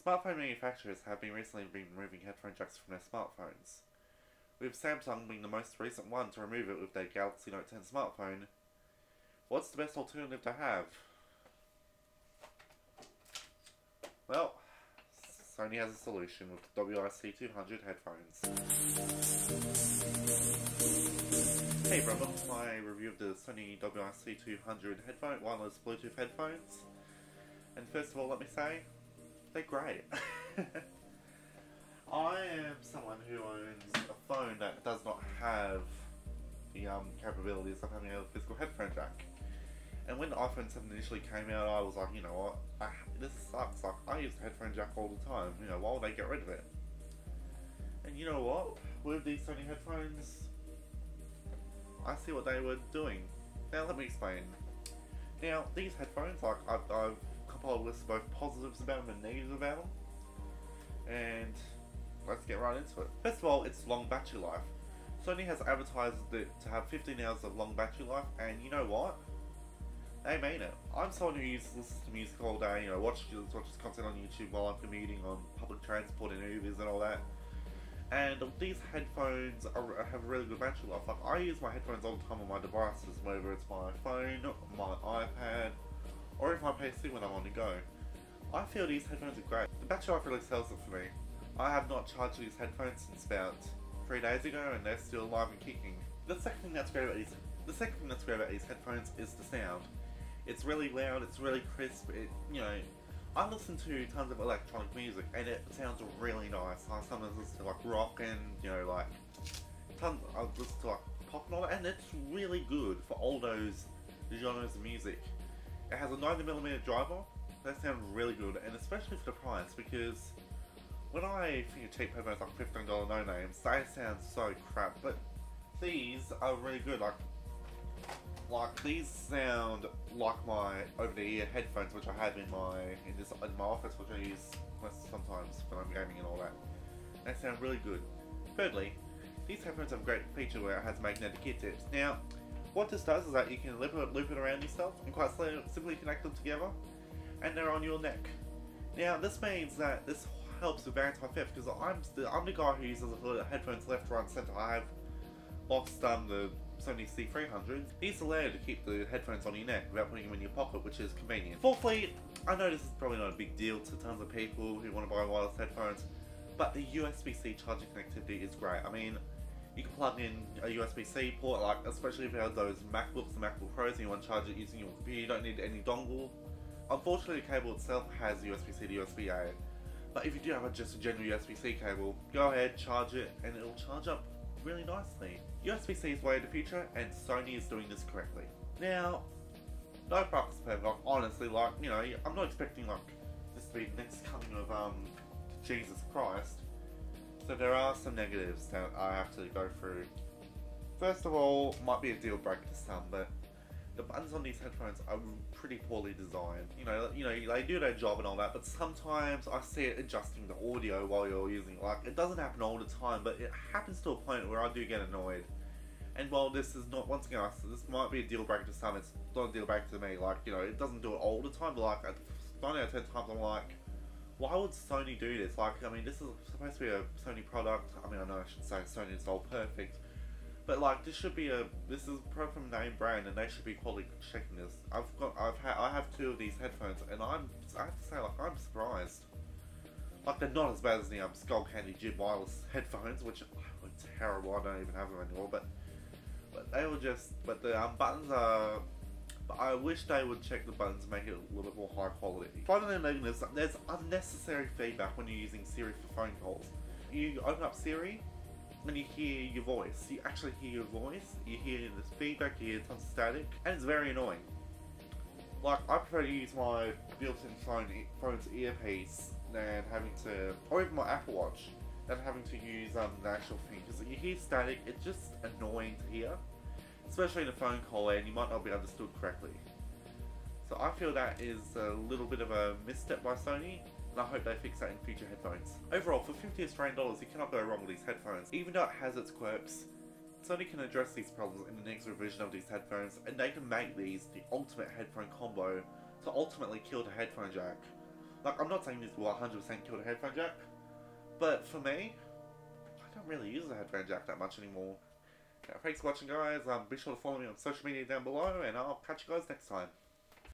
Smartphone manufacturers have recently been removing headphone jacks from their smartphones, with Samsung being the most recent one to remove it with their Galaxy Note 10 smartphone. What's the best alternative to have? Well, Sony has a solution with the WI-C200 headphones. Hey everyone, welcome to my review of the Sony WI-C200 wireless Bluetooth headphones. And first of all, let me say, they're great. I am someone who owns a phone that does not have the capabilities of having a physical headphone jack. And when the iPhone 7 initially came out, I was like, you know what, this sucks. Like, I use the headphone jack all the time. You know, why would they get rid of it? And you know what? With these Sony headphones, I see what they were doing. Now let me explain. Now, these headphones, like, I've compiled a list of both positives about them and negatives about them. And let's get right into it. First of all, it's long battery life. Sony has advertised it to have 15 hours of long battery life, and you know what? They mean it. I'm someone who listens to music all day, you know, watches content on YouTube while I'm commuting on public transport and Ubers and all that. And these headphones have really good battery life. Like, I use my headphones all the time on my devices, whether it's my phone, my iPad, or even my PC when I'm on the go. I feel these headphones are great. The battery life really sells it for me. I have not charged these headphones since about 3 days ago, and they're still alive and kicking. The second thing that's great about these headphones is the sound. It's really loud, it's really crisp, you know, I listen to tons of electronic music and it sounds really nice. I sometimes listen to like rock and, you know, like, I listen to like pop and all that, and it's really good for all those genres of music. It has a 90mm driver, that sounds really good, and especially for the price, because when I think of cheap headphones like $15 no-names, they sound so crap, but these are really good. Like these sound like my over-the-ear headphones, which I have in my office, which I use sometimes when I'm gaming and all that. They sound really good. Thirdly, these headphones have a great feature where it has magnetic ear tips. Now, what this does is that you can loop it around yourself and quite simply connect them together, and they're on your neck. Now, this means that this helps with anti-theft, because I'm the guy who uses the headphones left, right, and centre. I have lost the Sony C300. These allow you to keep the headphones on your neck without putting them in your pocket, which is convenient. Fourthly, I know this is probably not a big deal to tons of people who want to buy wireless headphones, but the Usbc charging connectivity is great. I mean, you can plug in a USB-C port, like especially if you have those MacBooks and MacBook Pros and you want to charge it using your computer, you don't need any dongle. Unfortunately, the cable itself has USB-C to USB-A, but if you do have just a general USB-C cable, go ahead, charge it, and it'll charge up really nicely. USB-C is way of the future, and Sony is doing this correctly. Now, no product is perfect. Like, honestly, like, you know, I'm not expecting like this to be the next coming of Jesus Christ. So there are some negatives that I have to go through. First of all, might be a deal breaker to some, but the buttons on these headphones are pretty poorly designed. You know, they do their job and all that, but sometimes I see it adjusting the audio while you're using it. Like, it doesn't happen all the time, but it happens to a point where I do get annoyed. And while this is not, once again, this might be a deal breaker to some, it's not a deal breaker to me. Like, you know, it doesn't do it all the time, but like, 9 out of 10 times I'm like, why would Sony do this? Like, I mean, this is supposed to be a Sony product. I mean, I know I shouldn't say Sony is all perfect, but like, this is pro from name brand, and they should be quality checking this. I have 2 of these headphones, and I have to say, like, I'm surprised. Like, they're not as bad as the Skull Candy Jib wireless headphones, which are terrible. I don't even have them anymore. But they were just, but the buttons are. I wish they would check the buttons and make it a little bit more high quality. Finally, negatives. There's unnecessary feedback when you're using Siri for phone calls. You open up Siri, and you hear your voice. You actually hear your voice, you hear this feedback, you hear tons of static, and it's very annoying. Like, I prefer to use my built-in phone's earpiece than having to, or even my Apple Watch, than having to use the actual thing, because you hear static, it's just annoying to hear, especially in a phone call, and you might not be understood correctly. So I feel that is a little bit of a misstep by Sony, and I hope they fix that in future headphones. Overall, for $50 Australian, you cannot go wrong with these headphones. Even though it has its quirks, Sony can address these problems in the next revision of these headphones, and they can make these the ultimate headphone combo to ultimately kill the headphone jack. Like, I'm not saying this will 100% kill the headphone jack, but for me, I don't really use the headphone jack that much anymore. Thanks for watching, guys. Be sure to follow me on social media down below, and I'll catch you guys next time.